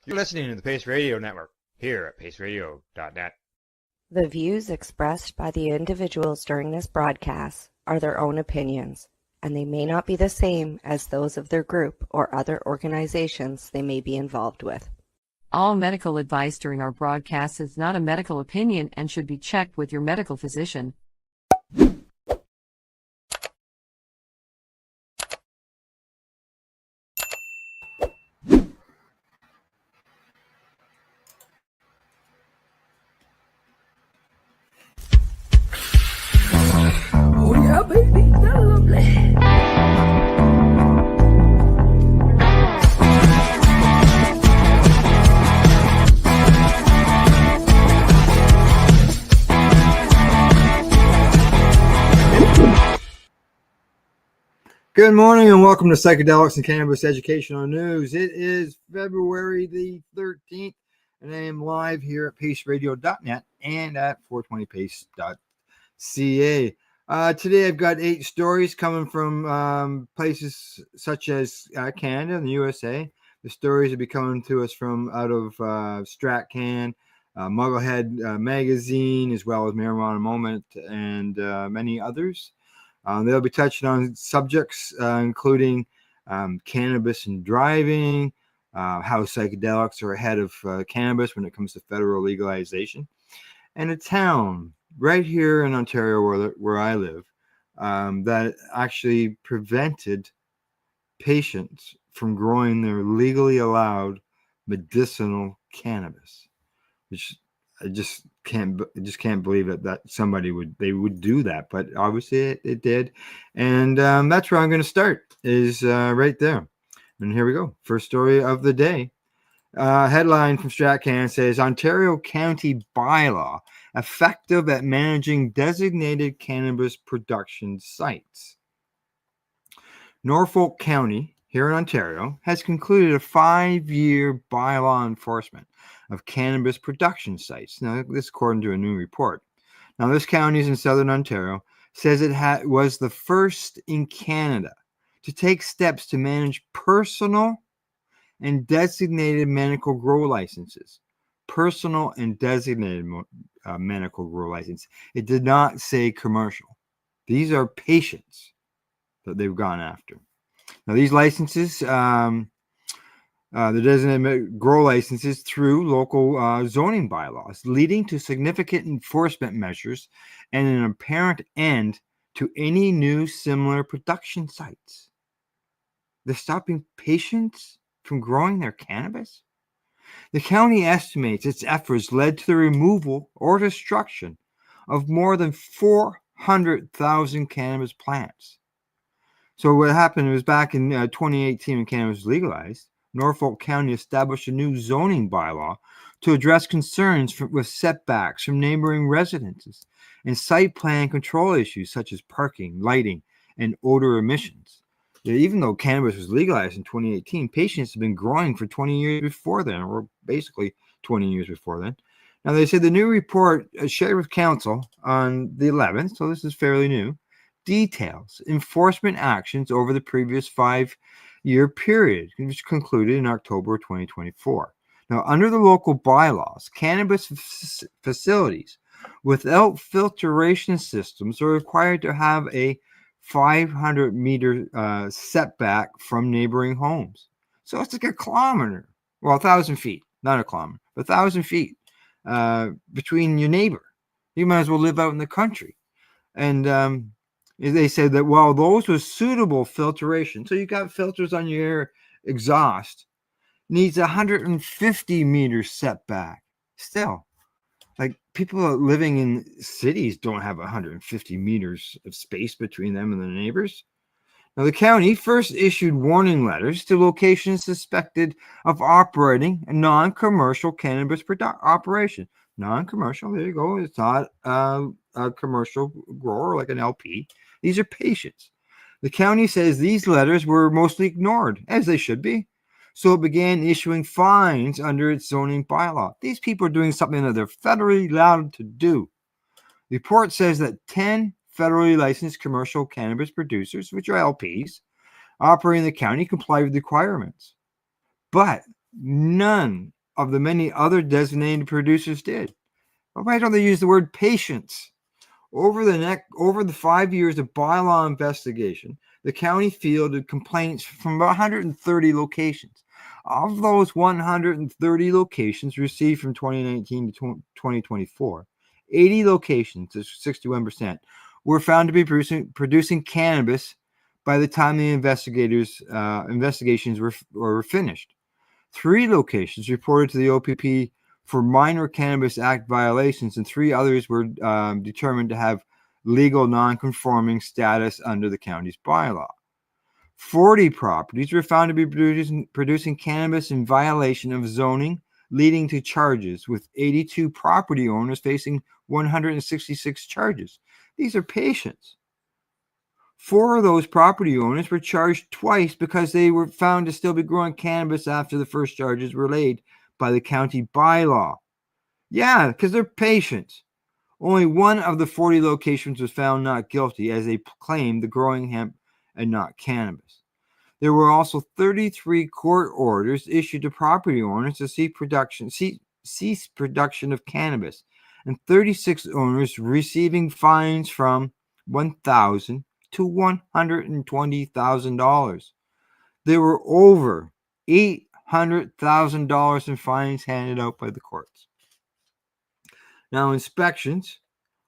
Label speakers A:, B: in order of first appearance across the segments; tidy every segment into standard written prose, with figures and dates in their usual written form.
A: You're listening to the Pace Radio Network here at paceradio.net.
B: The views expressed by the individuals during this broadcast are their own opinions, and they may not be the same as those of their group or other organizations they may be involved with.
C: All medical advice during our broadcast is not a medical opinion and should be checked with your medical physician.
D: Oh yeah, baby, that's lovely.
E: Good morning and welcome to Psychedelics and Cannabis Educational News. It is February the 13th and I am live here at paceradio.net and at 420pace.ca. Today I've got 8 stories coming from places such as Canada and the USA. The stories will be coming to us from out of StratCan, Mugglehead Magazine, as well as Marijuana Moment and many others. They'll be touching on subjects including cannabis and driving, how psychedelics are ahead of cannabis when it comes to federal legalization, and a town right here in Ontario where I live that actually prevented patients from growing their legally allowed medicinal cannabis, which I just can't believe that somebody would do that, but obviously it did, and that's where I'm going to start is right there. And here we go. First story of the day. Headline from StratCan says Ontario County bylaw effective at managing designated cannabis production sites. Norfolk County here in Ontario has concluded a 5-year bylaw enforcement of cannabis production sites. Now, this according to a new report. Now, this county is in southern Ontario, says it was the first in Canada to take steps to manage personal and designated medical grow licenses. Personal and designated medical grow license. It did not say commercial. These are patients that they've gone after. Now, these licenses, the designated grow licenses through local zoning bylaws, leading to significant enforcement measures and an apparent end to any new similar production sites. They're stopping patients from growing their cannabis? The county estimates its efforts led to the removal or destruction of more than 400,000 cannabis plants. So what happened was back in 2018 when cannabis was legalized, Norfolk County established a new zoning bylaw to address concerns with setbacks from neighboring residences and site plan control issues such as parking, lighting, and odor emissions. Even though cannabis was legalized in 2018, patients have been growing for 20 years before then, or basically 20 years before then. Now, they said the new report shared with council on the 11th, so this is fairly new, details enforcement actions over the previous 5-year period, which concluded in October 2024. Now, under the local bylaws, cannabis facilities without filtration systems are required to have a 500-meter setback from neighboring homes. So it's like a kilometer, well, 1,000 feet, not a kilometer, but 1,000 feet between your neighbor. You might as well live out in the country. And they said that, well, those with suitable filtration, so you got filters on your exhaust, needs 150 meters setback. Still, like people living in cities don't have 150 meters of space between them and their neighbors. Now, the county first issued warning letters to locations suspected of operating a non-commercial cannabis operation. Non-commercial, there you go. It's not a commercial grower like an LP. These are patients. The county says these letters were mostly ignored, as they should be. So it began issuing fines under its zoning bylaw. These people are doing something that they're federally allowed to do. The report says that 10 federally licensed commercial cannabis producers, which are LPs, operating in the county comply with the requirements. But None of the many other designated producers did. Why don't they use the word patients? Over the 5 years of bylaw investigation, the county fielded complaints from about 130 locations. Of those 130 locations received from 2019 to 2024, 80 locations, 61%, were found to be producing cannabis by the time the investigations were finished. 3 locations reported to the OPP for minor Cannabis Act violations, and 3 others were determined to have legal non-conforming status under the county's bylaw. 40 properties were found to be producing cannabis in violation of zoning, leading to charges, with 82 property owners facing 166 charges. These are patients. 4 of those property owners were charged twice because they were found to still be growing cannabis after the first charges were laid by the county bylaw. Yeah, because they're patients. Only 1 of the 40 locations was found not guilty, as they claimed the growing hemp and not cannabis. There were also 33 court orders issued to property owners to cease production of cannabis, and 36 owners receiving fines from $1,000 to $120,000. There were over $800,000 in fines handed out by the courts. Now, inspections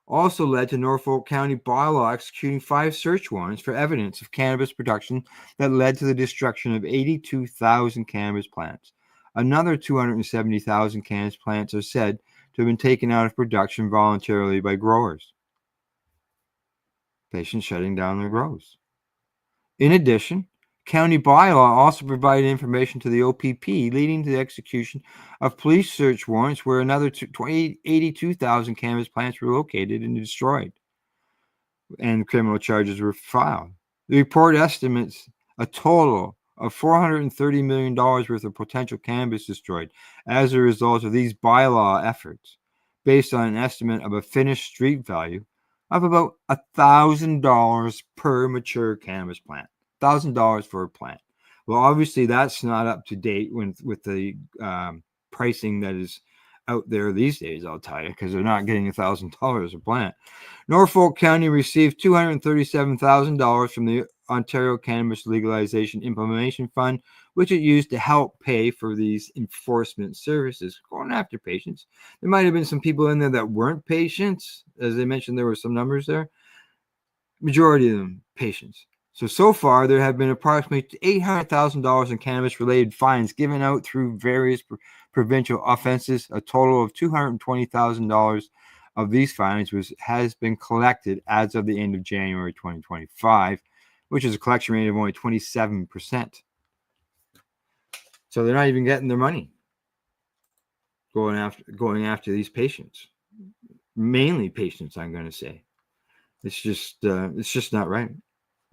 E: also led to Norfolk County bylaw executing 5 search warrants for evidence of cannabis production that led to the destruction of 82,000 cannabis plants. Another 270,000 cannabis plants are said to have been taken out of production voluntarily by growers. Patients shutting down their grows. In addition, county bylaw also provided information to the OPP, leading to the execution of police search warrants where another 82,000 cannabis plants were located and destroyed, and criminal charges were filed. The report estimates a total of $430 million worth of potential cannabis destroyed as a result of these bylaw efforts, based on an estimate of a finished street value of about $1,000 per mature cannabis plant. $1,000 for a plant. Well, obviously that's not up to date with the pricing that is out there these days, I'll tell you, because they're not getting $1,000 a plant. Norfolk County received $237,000 from the Ontario Cannabis Legalization Implementation Fund, which it used to help pay for these enforcement services. Going after patients. There might have been some people in there that weren't patients. As I mentioned, there were some numbers there. Majority of them patients. So far, there have been approximately $800,000 in cannabis-related fines given out through various provincial offenses. A total of $220,000 of these fines has been collected as of the end of January 2025, which is a collection rate of only 27%. So they're not even getting their money going after these patients, mainly patients. I'm going to say it's just not right.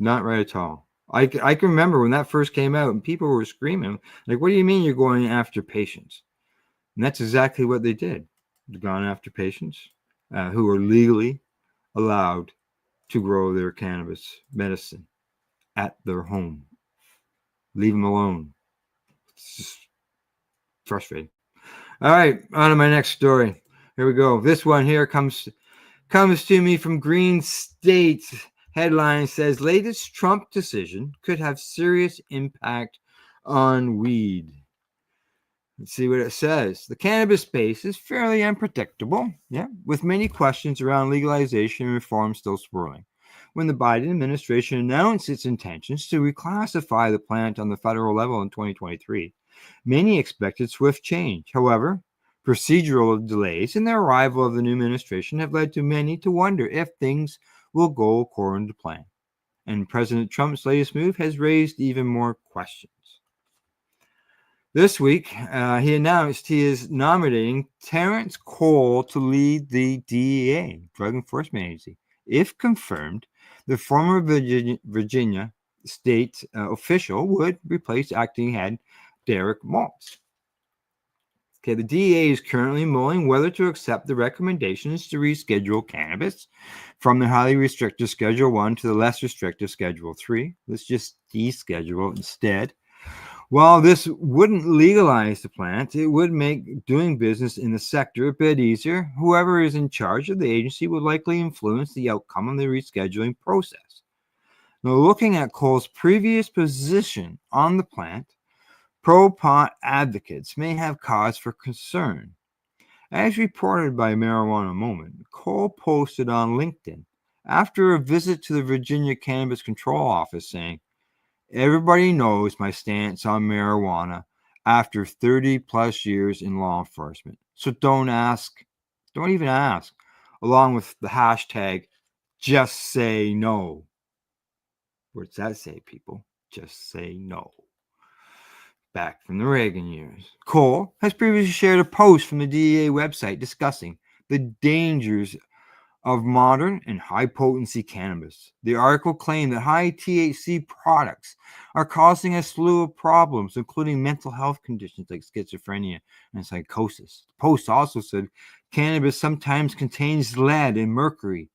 E: Not right at all. I can remember when that first came out and people were screaming, like, what do you mean you're going after patients? And that's exactly what they did. They've gone after patients who are legally allowed to grow their cannabis medicine at their home. Leave them alone. It's just frustrating. All right, on to my next story. Here we go. This one here comes to me from Green State. Headline says, latest Trump decision could have serious impact on weed. Let's see what it says. The cannabis space is fairly unpredictable, with many questions around legalization and reform still swirling. When the Biden administration announced its intentions to reclassify the plant on the federal level in 2023, many expected swift change. However, procedural delays in the arrival of the new administration have led to many to wonder if things will go according to plan. And President Trump's latest move has raised even more questions. This week, he announced he is nominating Terrence Cole to lead the DEA, Drug Enforcement Agency. If confirmed, the former Virginia state official would replace acting head Derek Maltz. Okay, the DEA is currently mulling whether to accept the recommendations to reschedule cannabis from the highly restrictive Schedule 1 to the less restrictive Schedule 3. Let's just deschedule it instead. While this wouldn't legalize the plant, it would make doing business in the sector a bit easier. Whoever is in charge of the agency would likely influence the outcome of the rescheduling process. Now, looking at Cole's previous position on the plant, pro-pot advocates may have cause for concern. As reported by Marijuana Moment, Cole posted on LinkedIn after a visit to the Virginia Cannabis Control Office saying, "Everybody knows my stance on marijuana after 30 plus years in law enforcement. So don't even ask," along with the hashtag just say no. What's that say, people? Just say no. Back from the Reagan years. Cole has previously shared a post from the DEA website discussing the dangers of modern and high-potency cannabis. The article claimed that high THC products are causing a slew of problems, including mental health conditions like schizophrenia and psychosis. The post also said cannabis sometimes contains lead and mercury,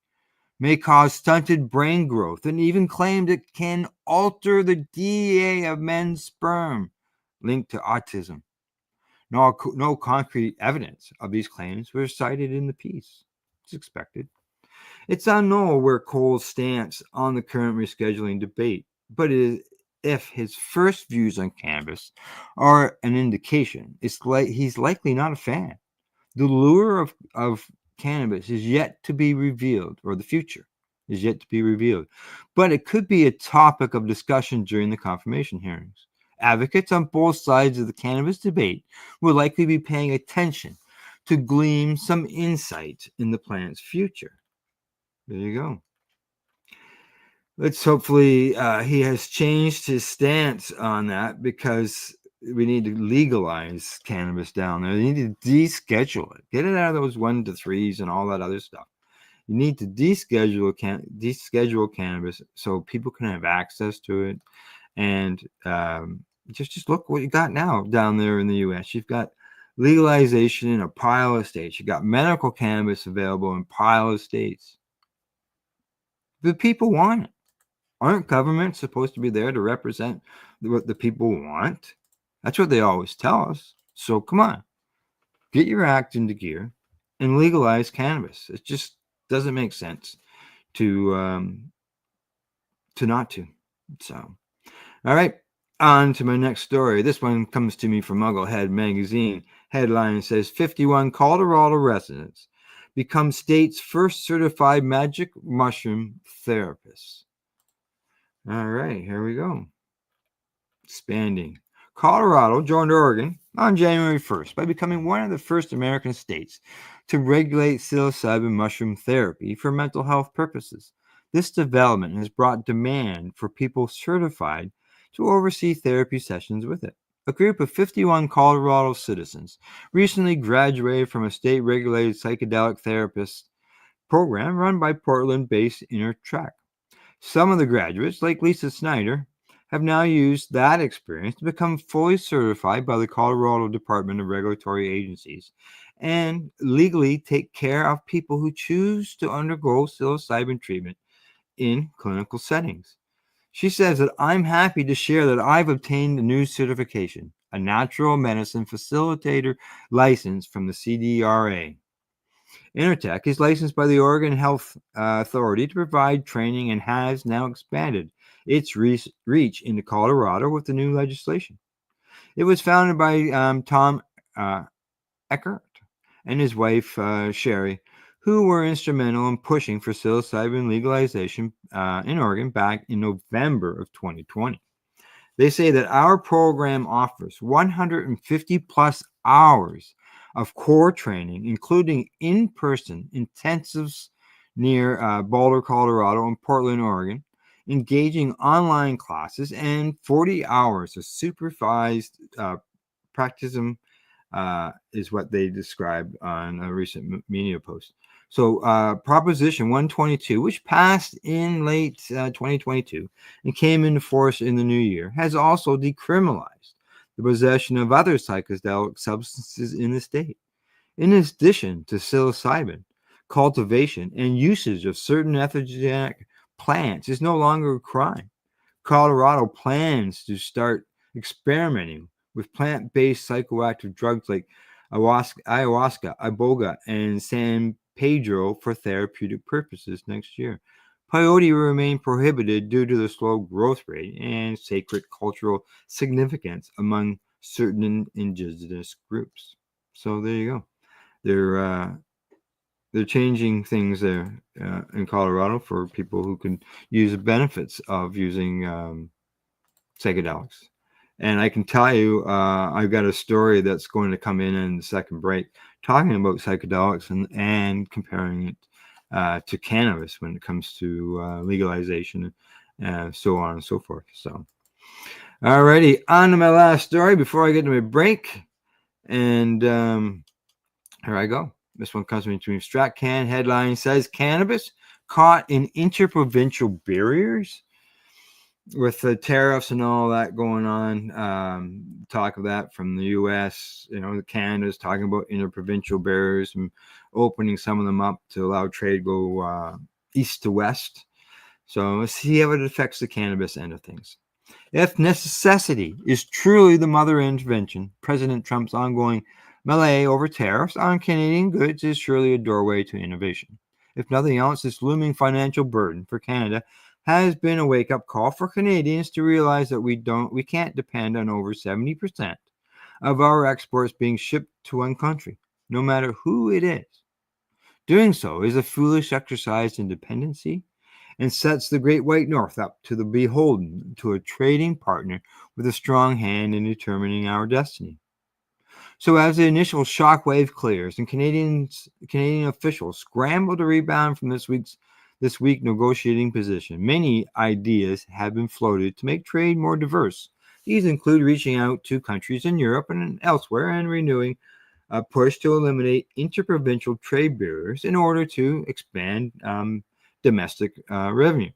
E: may cause stunted brain growth, and even claimed it can alter the DNA of men's sperm, linked to autism. No concrete evidence of these claims were cited in the piece. It's expected. It's unknown where Cole's stance on the current rescheduling debate, but if his first views on cannabis are an indication, he's likely not a fan. The lure of cannabis is yet to be revealed, or the future is yet to be revealed, but it could be a topic of discussion during the confirmation hearings. Advocates on both sides of the cannabis debate will likely be paying attention to glean some insight in the plant's future. There you go. Let's hopefully he has changed his stance on that, because we need to legalize cannabis down there. They need to deschedule it. Get it out of those 1 to 3s and all that other stuff. You need to deschedule cannabis so people can have access to it. And just look what you got now down there in the U.S. You've got legalization in a pile of states. You've got medical cannabis available in a pile of states. The people want it. Aren't governments supposed to be there to represent what the people want? That's what they always tell us. So come on, get your act into gear and legalize cannabis. It just doesn't make sense to not to. So, all right, on to my next story. This one comes to me from Mugglehead Magazine. Headline says 51 Colorado residents become state's first certified magic mushroom therapists. All right, here we go. Expanding. Colorado joined Oregon on January 1st by becoming one of the first American states to regulate psilocybin mushroom therapy for mental health purposes. This development has brought demand for people certified to oversee therapy sessions with it. A group of 51 Colorado citizens recently graduated from a state-regulated psychedelic therapist program run by Portland-based InnerTrack. Some of the graduates, like Lisa Snyder, have now used that experience to become fully certified by the Colorado Department of Regulatory Agencies and legally take care of people who choose to undergo psilocybin treatment in clinical settings. She says that I'm happy to share that I've obtained a new certification, a natural medicine facilitator license from the CDRA. Intertech is licensed by the Oregon Health Authority to provide training and has now expanded its reach into Colorado with the new legislation. It was founded by Tom Eckert and his wife, Sherry, who were instrumental in pushing for psilocybin legalization in Oregon back in November of 2020. They say that our program offers 150 plus hours of core training, including in-person intensives near Boulder, Colorado, and Portland, Oregon, engaging online classes, and 40 hours of supervised practicum is what they described on a recent media post. So Proposition 122, which passed in late 2022 and came into force in the new year, has also decriminalized the possession of other psychedelic substances in the state. In addition to psilocybin, cultivation and usage of certain entheogenic plants is no longer a crime. Colorado plans to start experimenting with plant-based psychoactive drugs like ayahuasca, iboga, and San Pedro for therapeutic purposes next year. Peyote will remain prohibited due to the slow growth rate and sacred cultural significance among certain indigenous groups. So there you go. They're changing things there in Colorado for people who can use the benefits of using psychedelics. And I can tell you, I've got a story that's going to come in the second break talking about psychedelics and comparing it to cannabis when it comes to legalization and so on and so forth. So, alrighty, on to my last story before I get to my break. And here I go. This one comes from StratCan. Headline says, cannabis caught in interprovincial barriers. With the tariffs and all that going on, talk of that from the U.S., Canada's talking about interprovincial barriers and opening some of them up to allow trade go east to west. So let's see how it affects the cannabis end of things. If necessity is truly the mother of intervention, President Trump's ongoing melee over tariffs on Canadian goods is surely a doorway to innovation. If nothing else, this looming financial burden for Canada has been a wake-up call for Canadians to realize that we can't depend on over 70% of our exports being shipped to one country, no matter who it is. Doing so is a foolish exercise in dependency and sets the Great White North up to the beholden to a trading partner with a strong hand in determining our destiny. So as the initial shockwave clears and Canadian officials scramble to rebound from this week negotiating position, many ideas have been floated to make trade more diverse. These include reaching out to countries in Europe and elsewhere and renewing a push to eliminate interprovincial trade barriers in order to expand domestic revenue.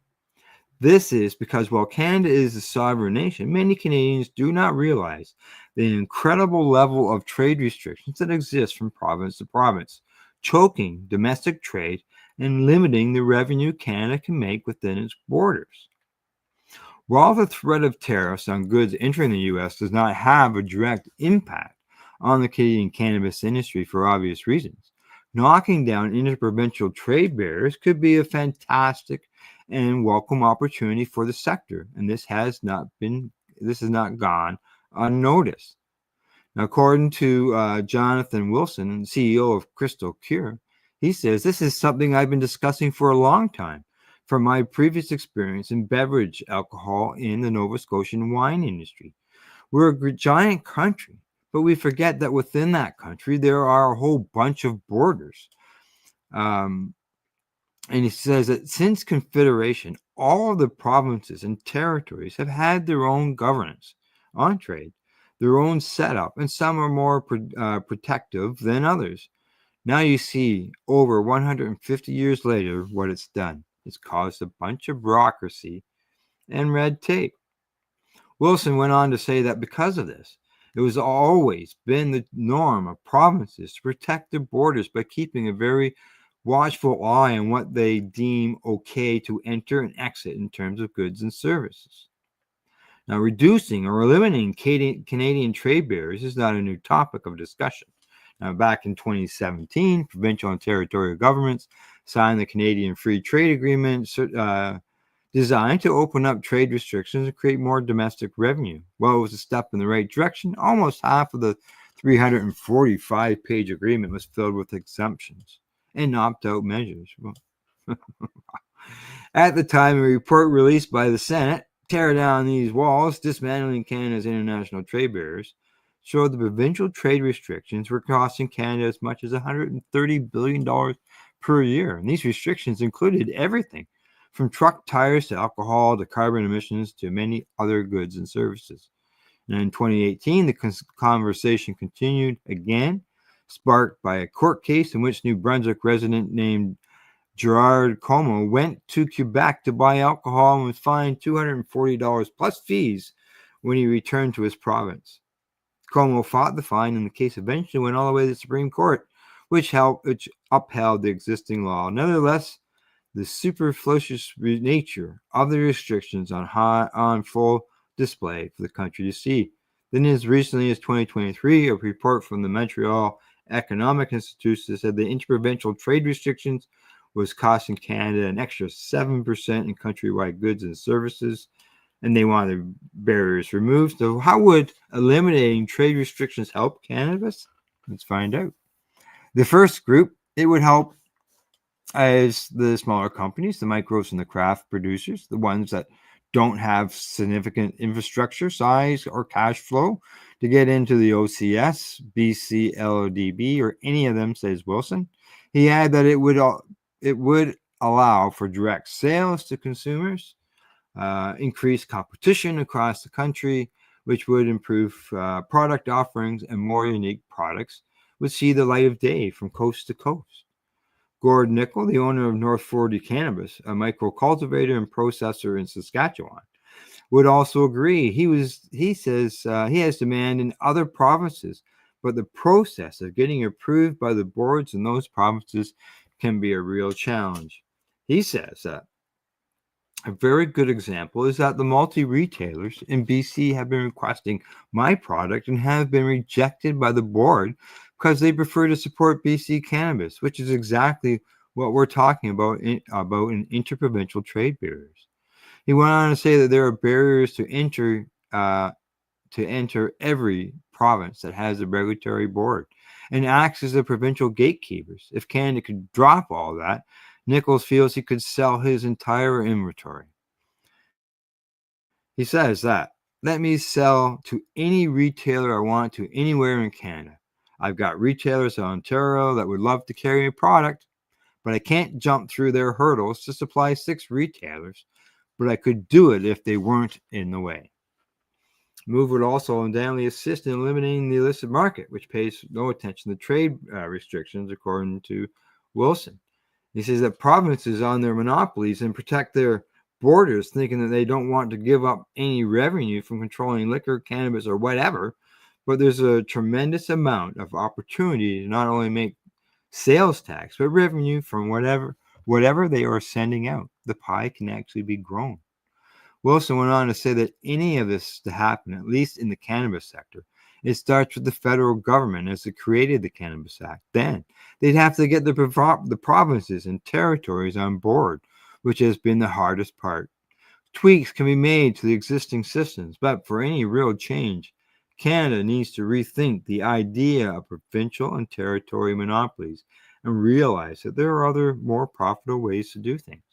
E: This is because while Canada is a sovereign nation, many Canadians do not realize the incredible level of trade restrictions that exist from province to province, choking domestic trade and limiting the revenue Canada can make within its borders. While the threat of tariffs on goods entering the U.S. does not have a direct impact on the Canadian cannabis industry for obvious reasons, knocking down interprovincial trade barriers could be a fantastic and welcome opportunity for the sector, and this has not gone unnoticed. Now, according to Jonathan Wilson, CEO of Crystal Cure, he says, this is something I've been discussing for a long time from my previous experience in beverage alcohol in the Nova Scotian wine industry. We're a giant country, but we forget that within that country, there are a whole bunch of borders. And he says that since Confederation, all of the provinces and territories have had their own governance on trade, their own setup, and some are more protective than others. Now you see, over 150 years later, what it's done. It's caused a bunch of bureaucracy and red tape. Wilson went on to say that because of this, it was always been the norm of provinces to protect their borders by keeping a very watchful eye on what they deem okay to enter and exit in terms of goods and services. Now, reducing or eliminating Canadian trade barriers is not a new topic of discussion. Now, back in 2017, provincial and territorial governments signed the Canadian Free Trade Agreement designed to open up trade restrictions and create more domestic revenue. While it was a step in the right direction, almost half of the 345-page agreement was filled with exemptions and opt-out measures. At the time, a report released by the Senate, Tear Down These Walls, Dismantling Canada's International Trade Barriers, showed the provincial trade restrictions were costing Canada as much as $130 billion per year. And these restrictions included everything from truck tires to alcohol to carbon emissions to many other goods and services. And in 2018, the conversation continued again, sparked by a court case in which New Brunswick resident named Gerard Como went to Quebec to buy alcohol and was fined $240 plus fees when he returned to his province. Como fought the fine, and the case eventually went all the way to the Supreme Court, which upheld the existing law. Nevertheless, the superfluous nature of the restrictions on full display for the country to see. Then, as recently as 2023, a report from the Montreal Economic Institute said the interprovincial trade restrictions was costing Canada an extra 7% in countrywide goods and services, and they wanted barriers removed. So how would eliminating trade restrictions help cannabis? Let's find out. The first group, it would help as the smaller companies, the micros and the craft producers, the ones that don't have significant infrastructure, size, or cash flow to get into the OCS, BC, LODB, or any of them, says Wilson. He added that it would allow for direct sales to consumers, increase competition across the country, which would improve product offerings, and more unique products would see the light of day from coast to coast. Gord Nickel, the owner of North 40 Cannabis, a micro cultivator and processor in Saskatchewan, would also agree. He says he has demand in other provinces, but the process of getting approved by the boards in those provinces can be a real challenge. He says that a very good example is that the multi-retailers in BC have been requesting my product and have been rejected by the board because they prefer to support BC cannabis, which is exactly what we're talking about in interprovincial trade barriers. He went on to say that there are barriers to enter every province that has a regulatory board and acts as the provincial gatekeepers. If Canada could drop all that, Nichols feels he could sell his entire inventory. He says that, let me sell to any retailer I want to anywhere in Canada. I've got retailers in Ontario that would love to carry a product, but I can't jump through their hurdles to supply 6 retailers, but I could do it if they weren't in the way. Move would also undoubtedly assist in eliminating the illicit market, which pays no attention to trade restrictions, according to Wilson. He says that provinces on their monopolies and protect their borders, thinking that they don't want to give up any revenue from controlling liquor, cannabis, or whatever, but there's a tremendous amount of opportunity to not only make sales tax, but revenue from whatever they are sending out. The pie can actually be grown. Wilson went on to say that any of this to happen, at least in the cannabis sector, it starts with the federal government as it created the Cannabis Act. Then they'd have to get the provinces and territories on board, which has been the hardest part. Tweaks can be made to the existing systems, but for any real change, Canada needs to rethink the idea of provincial and territory monopolies and realize that there are other more profitable ways to do things.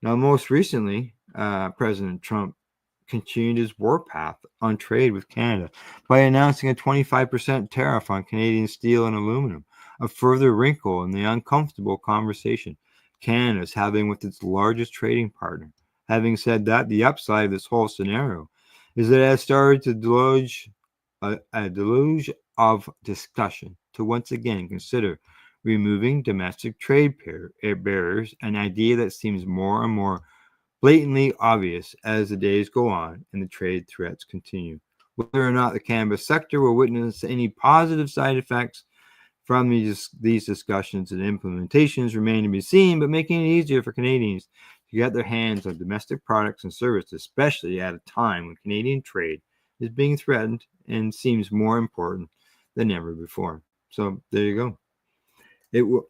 E: Now, most recently, President Trump continued his warpath on trade with Canada by announcing a 25% tariff on Canadian steel and aluminum, a further wrinkle in the uncomfortable conversation Canada is having with its largest trading partner. Having said that, the upside of this whole scenario is that it has started to a deluge of discussion to once again consider removing domestic trade barriers, an idea that seems more and more blatantly obvious as the days go on and the trade threats continue. Whether or not the cannabis sector will witness any positive side effects from these discussions and implementations remain to be seen, but making it easier for Canadians to get their hands on domestic products and services, especially at a time when Canadian trade is being threatened and seems more important than ever before. So there you go. It will,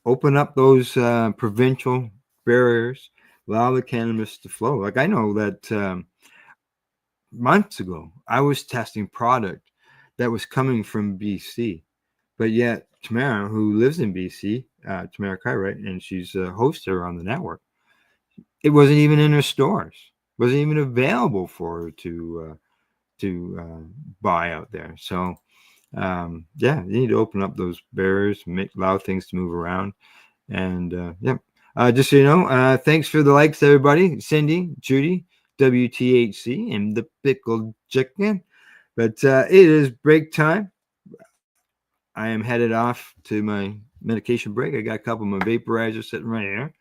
E: open up those provincial barriers, allow the cannabis to flow. Like I know that months ago, I was testing product that was coming from BC, but yet Tamara, who lives in BC, Tamara Kyright, and she's a host here on the network, it wasn't even in her stores, wasn't even available for her to buy out there. So you need to open up those barriers, allow things to move around, and just so you know, thanks for the likes, everybody. Cindy, Judy, WTHC, and the Pickled Chicken. But it is break time. I am headed off to my medication break. I got a couple of my vaporizers sitting right here,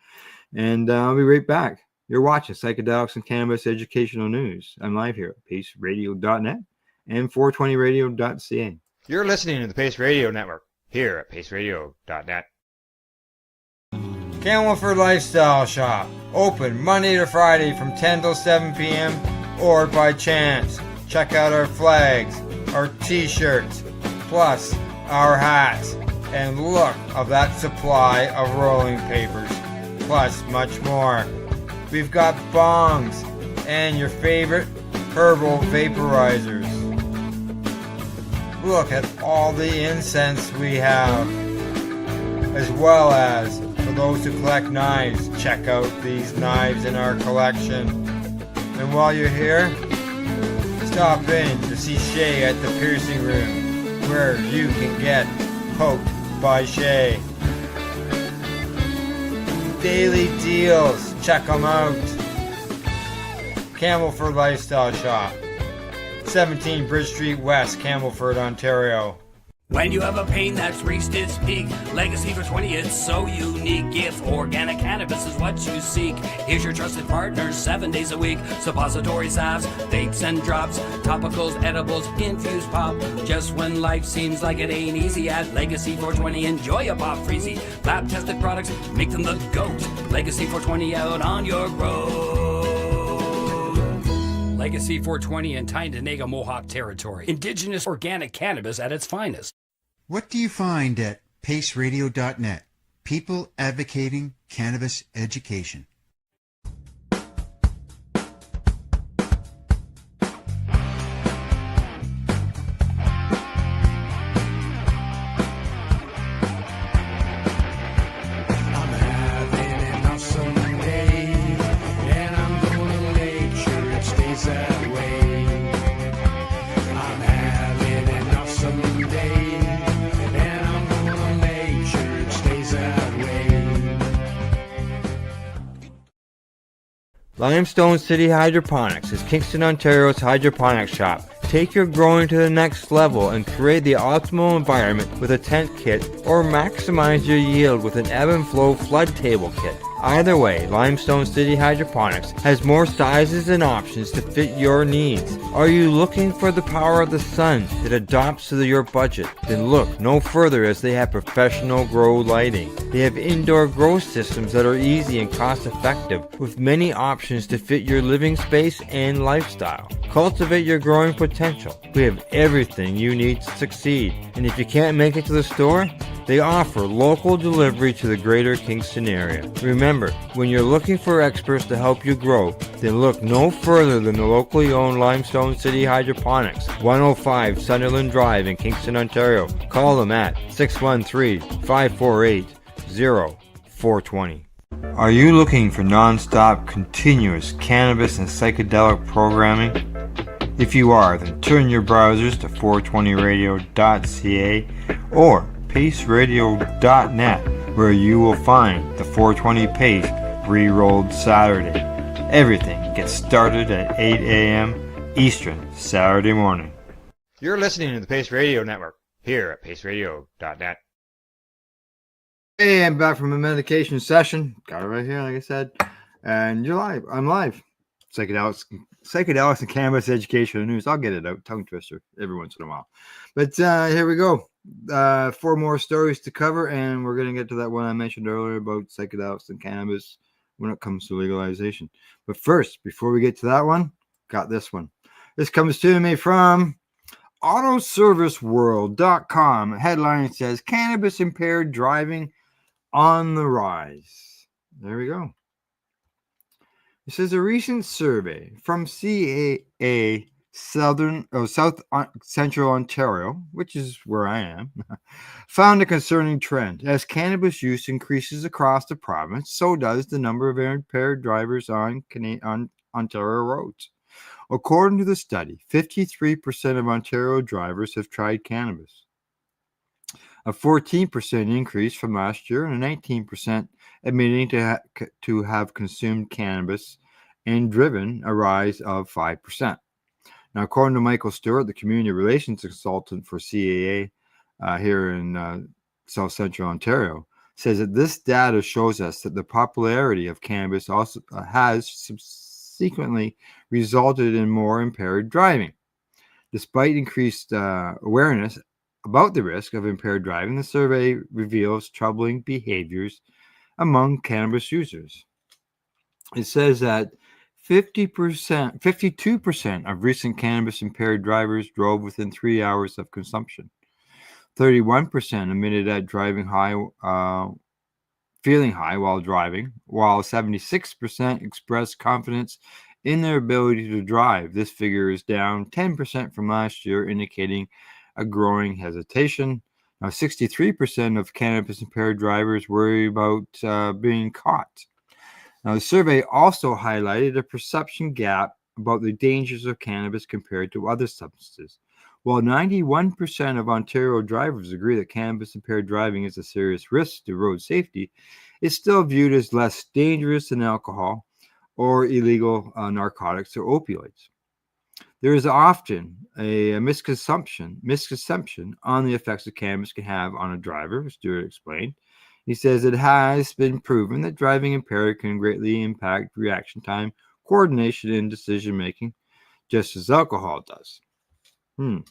E: and I'll be right back. You're watching Psychedelics and Cannabis Educational News. I'm live here at paceradio.net and 420radio.ca.
A: You're listening to the Pace Radio Network here at paceradio.net.
E: Campbellford Lifestyle Shop, open Monday to Friday from 10 till 7 p.m. or by chance, check out our flags, our t-shirts, plus our hats, and look of that supply of rolling papers, plus much more. We've got bongs and your favorite herbal vaporizers. Look at all the incense we have, as well as for those who collect knives, check out these knives in our collection. And while you're here, stop in to see Shay at the piercing room, where you can get poked by Shay. Daily deals, check them out. Campbellford Lifestyle Shop, 17 Bridge Street West, Campbellford, Ontario.
F: When you have a pain that's reached its peak, Legacy for 20, it's so unique. If organic cannabis is what you seek, here's your trusted partner 7 days a week. Suppository salves, vapes and drops, topicals, edibles, infused pop. Just when life seems like it ain't easy, at Legacy 420, enjoy a pop freezy. Lab tested products, make them the GOAT. Legacy 420 out on your road. Legacy 420 in Tyendinaga Mohawk territory. Indigenous organic cannabis at its finest.
G: What do you find at paceradio.net? People advocating cannabis education.
E: Limestone City Hydroponics is Kingston, Ontario's hydroponics shop. Take your growing to the next level and create the optimal environment with a tent kit, or maximize your yield with an ebb and flow flood table kit. Either way, Limestone City Hydroponics has more sizes and options to fit your needs. Are you looking for the power of the sun that adapts to your budget? Then look no further, as they have professional grow lighting. They have indoor grow systems that are easy and cost effective, with many options to fit your living space and lifestyle. Cultivate your growing potential. We have everything you need to succeed. And if you can't make it to the store, they offer local delivery to the greater Kingston area. Remember, when you're looking for experts to help you grow, then look no further than the locally owned Limestone City Hydroponics, 105 Sunderland Drive in Kingston, Ontario. Call them at 613-548-0420. Are you looking for non-stop, continuous cannabis and psychedelic programming? If you are, then turn your browsers to 420radio.ca or paceradio.net, where you will find the 420 Pace re-rolled Saturday. Everything gets started at 8 a.m. Eastern Saturday morning.
A: You're listening to the Pace Radio Network here at paceradio.net.
E: Hey, I'm back from a medication session. Got it right here, like I said. And you're live. I'm live. Psychedelics and cannabis education news. I'll get it out. Tongue twister every once in a while. But here we go. 4 more stories to cover, and we're going to get to that one I mentioned earlier about psychedelics and cannabis when it comes to legalization. But first, before we get to that one, got this one. This comes to me from autoserviceworld.com. Headline says, cannabis impaired driving on the rise. There we go. It says a recent survey from CAA South Central Ontario, which is where I am, found a concerning trend. As cannabis use increases across the province, so does the number of impaired drivers on Ontario roads. According to the study, 53% of Ontario drivers have tried cannabis, a 14% increase from last year, and a 19% admitting to have consumed cannabis, and driven a rise of 5%. Now, according to Michael Stewart, the community relations consultant for CAA here in South Central Ontario, says that this data shows us that the popularity of cannabis also has subsequently resulted in more impaired driving. Despite increased awareness about the risk of impaired driving, the survey reveals troubling behaviors among cannabis users. It says that 52% of recent cannabis-impaired drivers drove within 3 hours of consumption. 31% admitted that feeling high while driving, while 76% expressed confidence in their ability to drive. This figure is down 10% from last year, indicating a growing hesitation. Now, 63% of cannabis-impaired drivers worry about being caught. Now, the survey also highlighted a perception gap about the dangers of cannabis compared to other substances. While 91% of Ontario drivers agree that cannabis-impaired driving is a serious risk to road safety, it's still viewed as less dangerous than alcohol or illegal narcotics or opioids. There is often a misconception on the effects that cannabis can have on a driver, as Stuart explained. He says it has been proven that driving impaired can greatly impact reaction time, coordination, and decision-making, just as alcohol does. Now,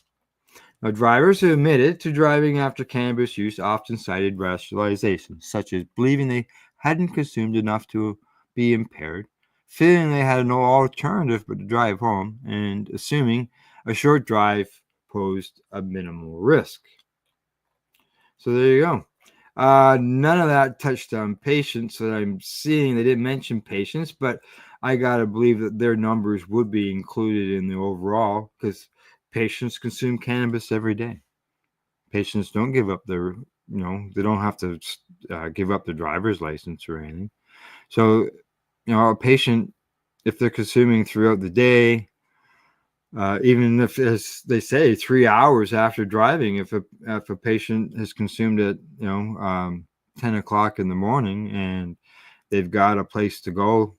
E: drivers who admitted to driving after cannabis use often cited rationalizations, such as believing they hadn't consumed enough to be impaired, feeling they had no alternative but to drive home, and assuming a short drive posed a minimal risk. So there you go. None of that touched on patients that I'm seeing. They didn't mention patients, but I got to believe that their numbers would be included in the overall, because patients consume cannabis every day. Patients don't give up their, they don't have to give up their driver's license or anything. So, a patient, if they're consuming throughout the day, even if, as they say, 3 hours after driving, if a patient has consumed at 10 o'clock in the morning and they've got a place to go,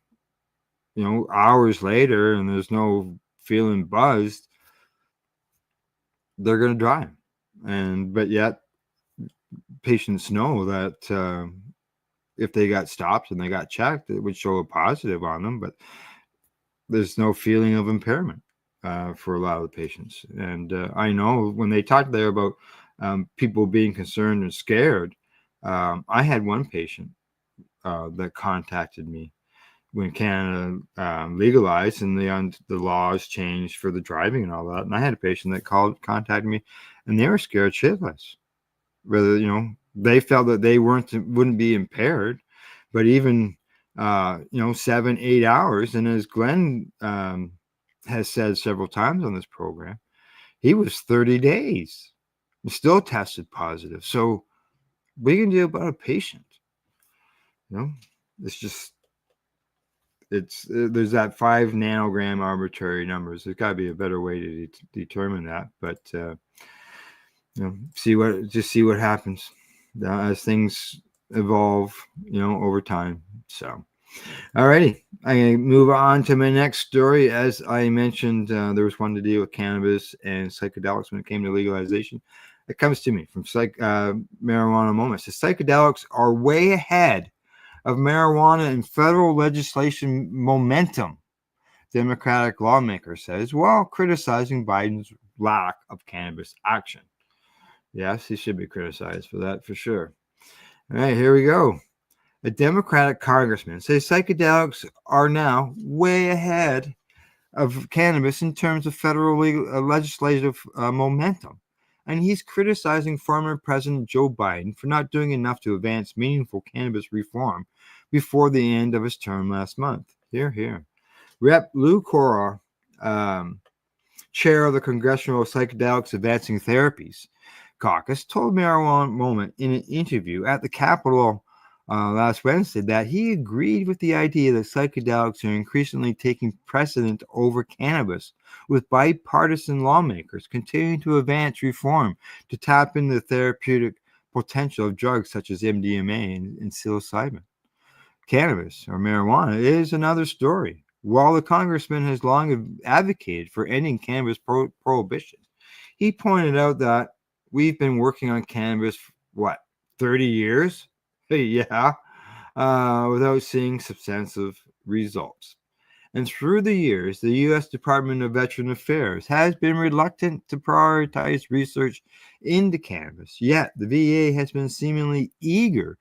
E: hours later, and there's no feeling buzzed, they're going to drive. But yet patients know that if they got stopped and they got checked, it would show a positive on them, but there's no feeling of impairment for a lot of the patients. And I know when they talked there about people being concerned and scared, I had one patient that contacted me when Canada legalized and the laws changed for the driving and all that. And I had a patient that contacted me, and they were scared shitless. Whether they felt that they wouldn't be impaired, but even 7-8 hours. And as Glenn has said several times on this program, he was 30 days and still tested positive. So what are you gonna do about a patient? It's just there's that 5 nanogram arbitrary numbers. There's got to be a better way to determine that, but see what happens as things evolve, over time. So, alrighty, I'm gonna move on to my next story. As I mentioned, there was one to deal with cannabis and psychedelics when it came to legalization. It comes to me from Marijuana Moments. The psychedelics are way ahead of marijuana and federal legislation momentum, Democratic lawmaker says, while criticizing Biden's lack of cannabis action. Yes, he should be criticized for that, for sure. All right, here we go. A Democratic congressman says psychedelics are now way ahead of cannabis in terms of federal legislative momentum. And he's criticizing former President Joe Biden for not doing enough to advance meaningful cannabis reform before the end of his term last month. Hear, hear. Rep. Lou Cora, chair of the Congressional Psychedelics Advancing Therapies Caucus, told Marijuana Moment in an interview at the Capitol last Wednesday that he agreed with the idea that psychedelics are increasingly taking precedent over cannabis, with bipartisan lawmakers continuing to advance reform to tap into the therapeutic potential of drugs such as MDMA and psilocybin. Cannabis, or marijuana, is another story. While the congressman has long advocated for ending cannabis prohibition, he pointed out that we've been working on cannabis for, 30 years? Yeah, without seeing substantive results. And through the years, the U.S. Department of Veteran Affairs has been reluctant to prioritize research into cannabis, yet the VA has been seemingly eager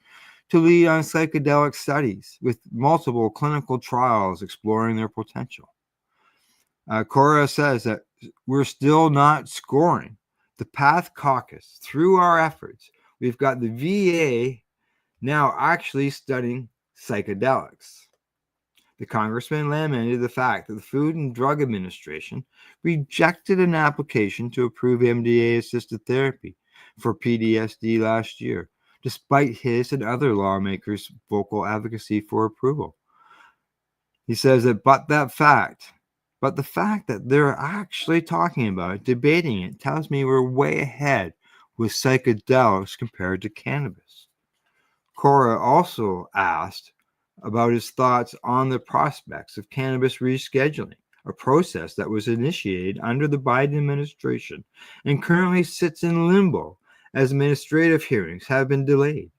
E: to lead on psychedelic studies with multiple clinical trials exploring their potential. Cora says that we're still not scoring. The Path Caucus, through our efforts, we've got the VA now actually studying psychedelics. The congressman lamented the fact that the Food and Drug Administration rejected an application to approve MDA-assisted therapy for PTSD last year, despite his and other lawmakers' vocal advocacy for approval. He says that, but the fact that they're actually talking about it, debating it, tells me we're way ahead with psychedelics compared to cannabis. Cora also asked about his thoughts on the prospects of cannabis rescheduling, a process that was initiated under the Biden administration and currently sits in limbo as administrative hearings have been delayed.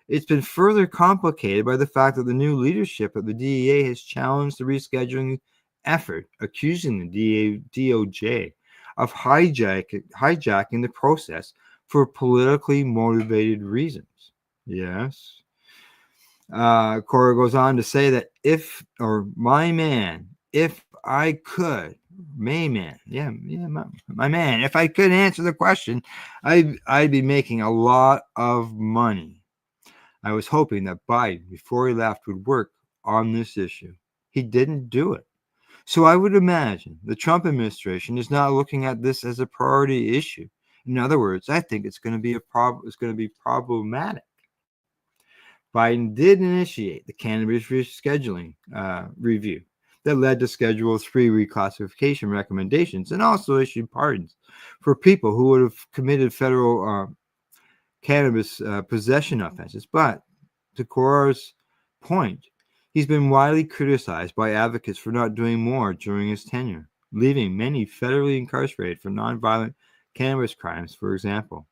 E: It's been further complicated by the fact that the new leadership of the DEA has challenged the rescheduling effort, accusing the DOJ of hijacking the process for politically motivated reasons. Yes. Cora goes on to say that if I could answer the question, I'd be making a lot of money. I was hoping that Biden, before he left, would work on this issue. He didn't do it. So I would imagine the Trump administration is not looking at this as a priority issue. In other words, I think it's going to be problematic. Biden did initiate the cannabis rescheduling review that led to Schedule 3 reclassification recommendations and also issued pardons for people who would have committed federal cannabis possession offenses. But to Cora's point, he's been widely criticized by advocates for not doing more during his tenure, leaving many federally incarcerated for nonviolent cannabis crimes, for example.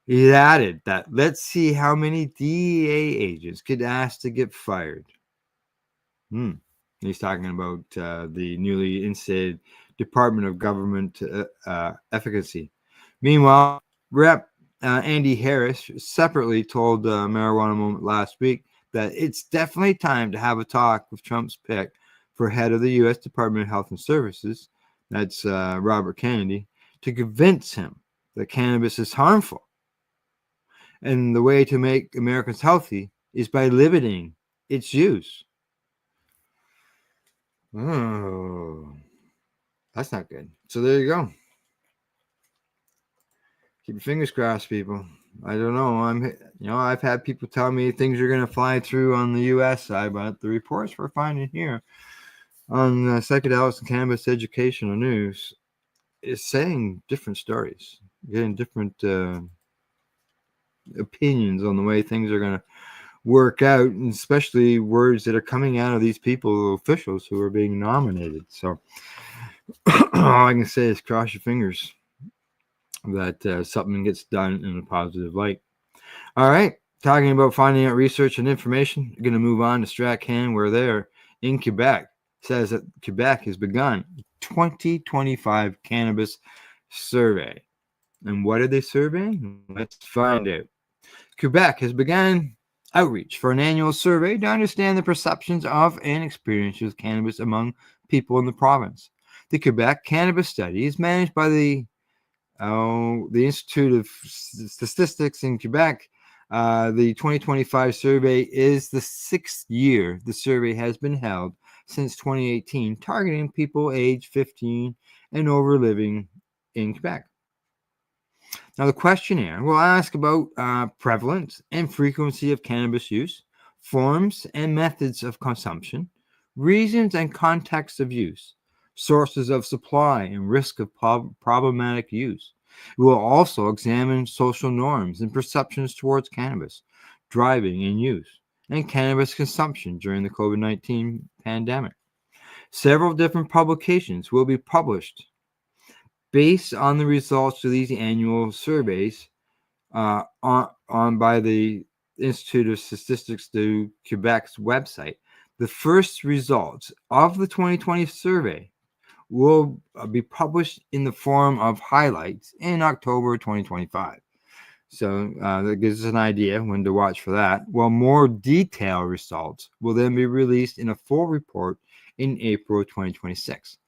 E: He added that let's see how many DEA agents could ask to get fired. He's talking about the newly instated Department of Government Efficacy. Meanwhile, Rep. Andy Harris separately told Marijuana Moment last week that it's definitely time to have a talk with Trump's pick for head of the U.S. Department of Health and Services, that's Robert Kennedy, to convince him that cannabis is harmful. And the way to make Americans healthy is by limiting its use. Oh, that's not good. So there you go. Keep your fingers crossed, people. I don't know. I've had people tell me things are going to fly through on the U.S. side, but the reports we're finding here on psychedelics and cannabis educational news is saying different stories, getting different opinions on the way things are going to work out, and especially words that are coming out of these people, officials who are being nominated. So all I can say is cross your fingers that something gets done in a positive light. All right, talking about finding out research and information, we're going to move on to Strachan, where they're in Quebec. Says that Quebec has begun 2025 cannabis survey. And what are they surveying? Let's find out. Quebec has begun outreach for an annual survey to understand the perceptions of and experiences with cannabis among people in the province. The Quebec Cannabis Study is managed by the Institute of Statistics in Quebec. The 2025 survey is the 6th year the survey has been held since 2018, targeting people aged 15 and over living in Quebec. Now, the questionnaire will ask about prevalence and frequency of cannabis use, forms and methods of consumption, reasons and context of use, sources of supply and risk of problematic use. It will also examine social norms and perceptions towards cannabis, driving and use, and cannabis consumption during the COVID-19 pandemic. Several different publications will be published based on the results of these annual surveys on by the Institute of Statistics to Quebec's website. The first results of the 2020 survey will be published in the form of highlights in October 2025. So that gives us an idea when to watch for that. Well, more detailed results will then be released in a full report in April 2026.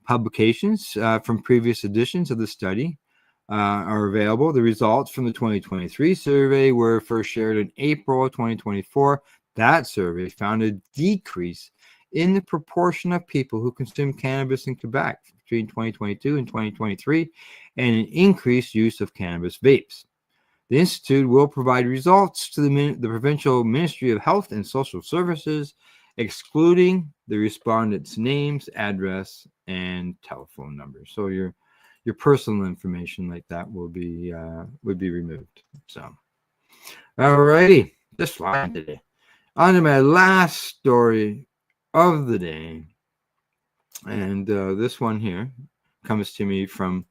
E: Publications from previous editions of the study are available. The results from the 2023 survey were first shared in April 2024. That survey found a decrease in the proportion of people who consume cannabis in Quebec between 2022 and 2023, and an increased use of cannabis vapes. The Institute will provide results to the Provincial Ministry of Health and Social Services, excluding the respondents' names, address, and telephone numbers. So your personal information like that would be removed. So, all righty, just flying today. On to my last story of the day, and this one here comes to me from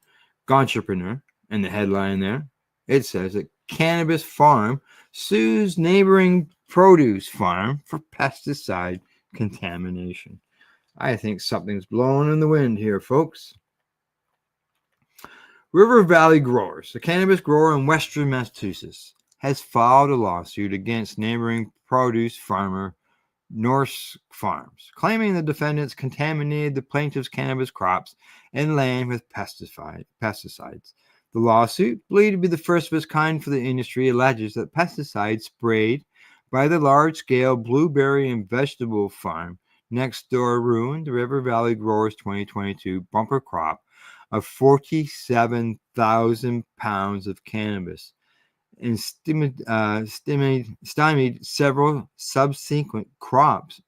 E: Entrepreneur, and the headline there, it says that cannabis farm sues neighboring produce farm for pesticide contamination. I think something's blowing in the wind here, folks. River Valley Growers, a cannabis grower in western Massachusetts, has filed a lawsuit against neighboring produce farmer Norse Farms, claiming the defendants contaminated the plaintiff's cannabis crops and land with pesticides. The lawsuit, believed to be the first of its kind for the industry, alleges that pesticides sprayed by the large-scale blueberry and vegetable farm next door ruined the River Valley Growers' 2022 bumper crop of 47,000 pounds of cannabis and stymied several subsequent crops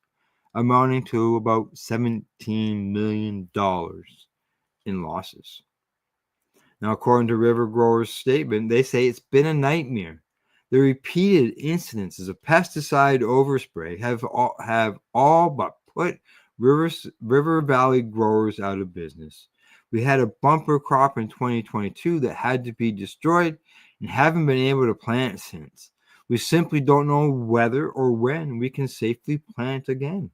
E: amounting to about $17 million in losses. Now, according to River Growers' statement, they say it's been a nightmare. The repeated incidences of pesticide overspray have all but put River Valley Growers out of business. We had a bumper crop in 2022 that had to be destroyed and haven't been able to plant since. We simply don't know whether or when we can safely plant again.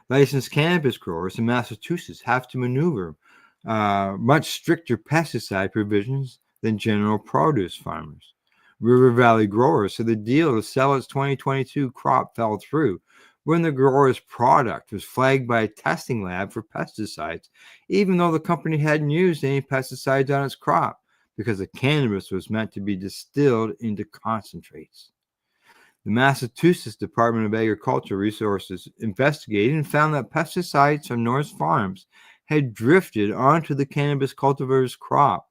E: Licensed cannabis growers in Massachusetts have to maneuver much stricter pesticide provisions than general produce farmers. River Valley Growers said the deal to sell its 2022 crop fell through when the grower's product was flagged by a testing lab for pesticides, even though the company hadn't used any pesticides on its crop, because the cannabis was meant to be distilled into concentrates. The Massachusetts Department of Agricultural Resources investigated and found that pesticides from Norse Farms had drifted onto the cannabis cultivar's crop,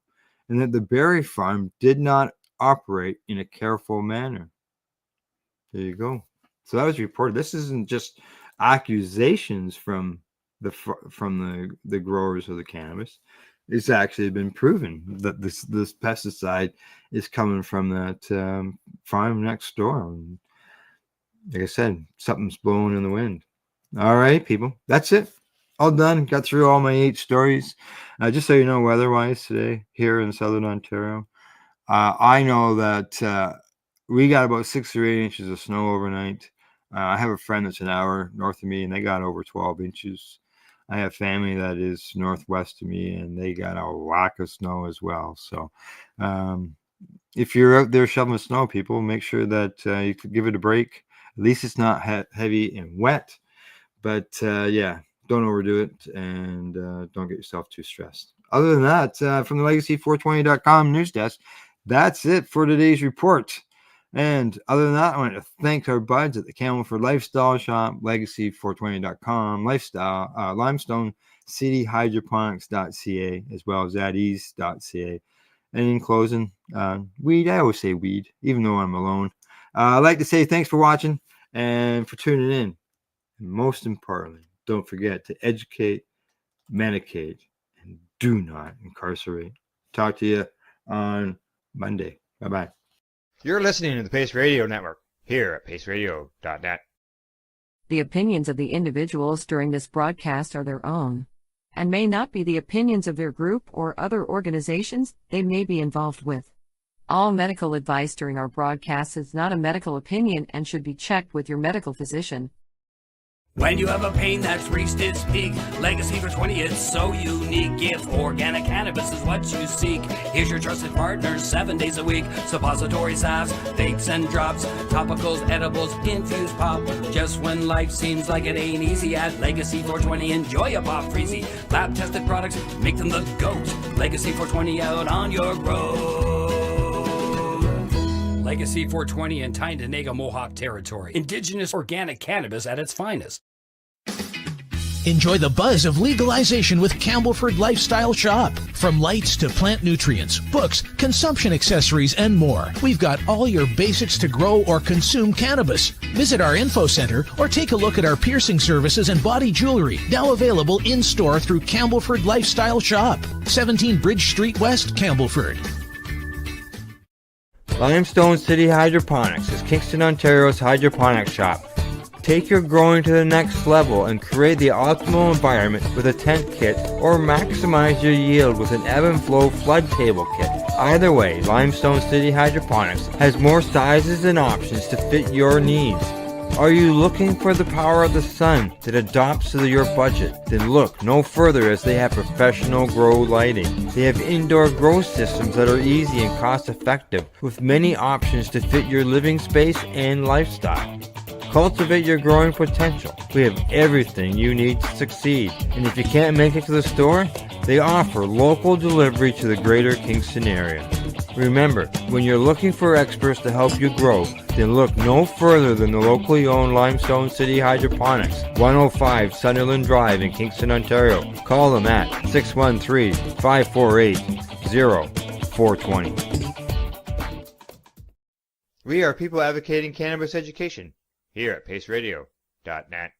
E: and that the berry farm did not operate in a careful manner. There you go. So that was reported. This isn't just accusations from the growers of the cannabis. It's actually been proven that this pesticide is coming from that farm next door. And like I said, something's blowing in the wind. All right, people. That's it. All done. Got through all my 8 stories. Just so you know, weather-wise today here in Southern Ontario, I know that we got about 6 or 8 inches of snow overnight. I have a friend that's an hour north of me, and they got over 12 inches. I have family that is northwest of me, and they got a whack of snow as well. So if you're out there shoveling snow, people, make sure that you could give it a break. At least it's not heavy and wet. But yeah, don't overdo it, and don't get yourself too stressed. Other than that, from the Legacy420.com news desk, that's it for today's report. And other than that, I want to thank our buds at the Campbellford Lifestyle Shop, Legacy420.com, Lifestyle, Limestone City, Hydroponics.ca, as well as At-Eze.ca. And in closing, weed. I always say weed, even though I'm alone. I'd like to say thanks for watching and for tuning in. And most importantly, don't forget to educate, medicate, and do not incarcerate. Talk to you on Monday. Bye-bye.
A: You're listening to the Pace Radio Network here at paceradio.net.
C: The opinions of the individuals during this broadcast are their own, and may not be the opinions of their group or other organizations they may be involved with. All medical advice during our broadcast is not a medical opinion and should be checked with your medical physician.
F: When you have a pain that's reached its peak, Legacy for 20, it's so unique. If organic cannabis is what you seek, here's your trusted partner 7 days a week. Suppository salves, vapes and drops, topicals, edibles, infused pop. Just when life seems like it ain't easy, at Legacy 420, enjoy a pop freezy. Lab tested products, make them the GOAT. Legacy 420 out on your road. Legacy 420 in Tyndonega Mohawk territory. Indigenous organic cannabis at its finest.
H: Enjoy the buzz of legalization with Campbellford Lifestyle Shop. From lights to plant nutrients, books, consumption accessories, and more. We've got all your basics to grow or consume cannabis. Visit our info center or take a look at our piercing services and body jewelry, now available in-store through Campbellford Lifestyle Shop. 17 Bridge Street West, Campbellford.
E: Limestone City Hydroponics is Kingston, Ontario's hydroponics shop. Take your growing to the next level and create the optimal environment with a tent kit, or maximize your yield with an ebb and flow flood table kit. Either way, Limestone City Hydroponics has more sizes and options to fit your needs. Are you looking for the power of the sun that adapts to your budget? Then look no further, as they have professional grow lighting. They have indoor grow systems that are easy and cost effective, with many options to fit your living space and lifestyle. Cultivate your growing potential. We have everything you need to succeed. And if you can't make it to the store, they offer local delivery to the greater Kingston area. Remember, when you're looking for experts to help you grow, then look no further than the locally owned Limestone City Hydroponics, 105 Sunderland Drive in Kingston, Ontario. Call them at 613-548-0420.
A: We are people advocating cannabis education here at paceradio.net.